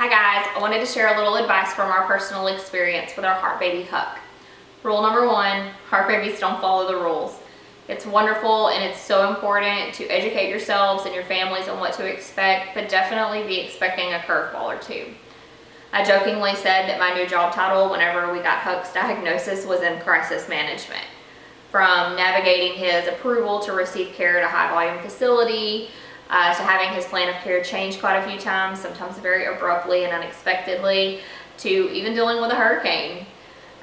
Hi guys, I wanted to share a little advice from our personal experience with our heart baby Huck. Rule number one, heart babies don't follow the rules. It's wonderful and it's so important to educate yourselves and your families on what to expect, but definitely be expecting a curveball or two. I jokingly said that my new job title whenever we got Huck's diagnosis was in crisis management. From navigating his approval to receive care at a high volume facility, to having his plan of care change quite a few times, sometimes very abruptly and unexpectedly, to even dealing with a hurricane.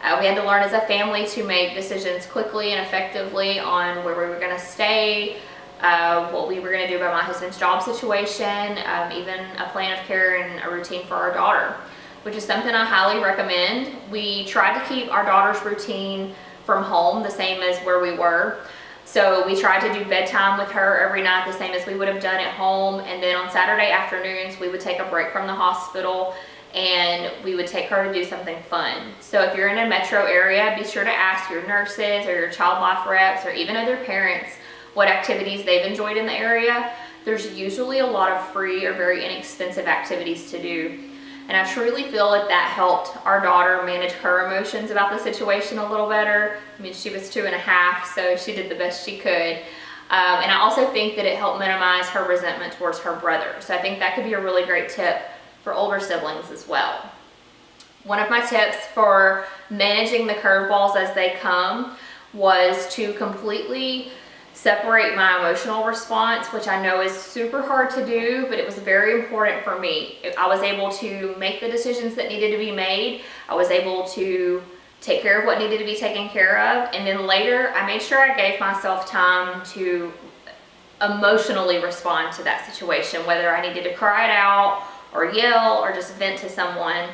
We had to learn as a family to make decisions quickly and effectively on where we were going to stay, what we were going to do about my husband's job situation, even a plan of care and a routine for our daughter, which is something I highly recommend. We tried to keep our daughter's routine from home the same as where we were. So we tried to do bedtime with her every night the same as we would have done at home, and then on Saturday afternoons we would take a break from the hospital and we would take her to do something fun. So if you're in a metro area, be sure to ask your nurses or your child life reps or even other parents what activities they've enjoyed in the area. There's usually a lot of free or very inexpensive activities to do. And I truly feel that that helped our daughter manage her emotions about the situation a little better. I mean, she was 2.5, so she did the best she could. And I also think that it helped minimize her resentment towards her brother. So I think that could be a really great tip for older siblings as well. One of my tips for managing the curveballs as they come was to completely separate my emotional response, which I know is super hard to do, but it was very important for me. I was able to make the decisions that needed to be made. I was able to take care of what needed to be taken care of. And then later, I made sure I gave myself time to emotionally respond to that situation, whether I needed to cry it out or yell or just vent to someone.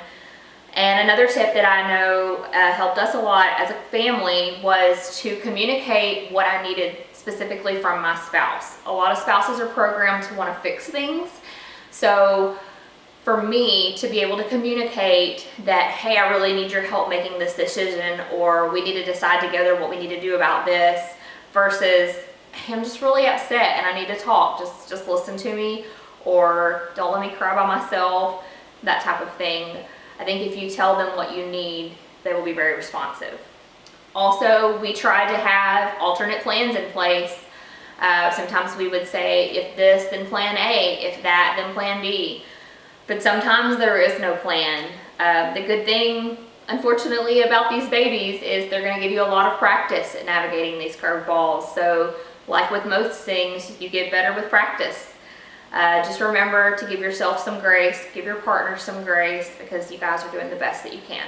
And another tip that I know helped us a lot as a family was to communicate what I needed specifically from my spouse. A lot of spouses are programmed to want to fix things. So for me to be able to communicate that, hey, I really need your help making this decision, or we need to decide together what we need to do about this, versus, hey, I'm just really upset and I need to talk, just listen to me, or don't let me cry by myself, that type of thing. I think if you tell them what you need, they will be very responsive. Also, we tried to have alternate plans in place. Sometimes we would say, if this, then plan A, if that, then plan B. But sometimes there is no plan. The good thing, unfortunately, about these babies is they're going to give you a lot of practice at navigating these curveballs. So, like with most things, you get better with practice. Just remember to give yourself some grace, give your partner some grace, because you guys are doing the best that you can.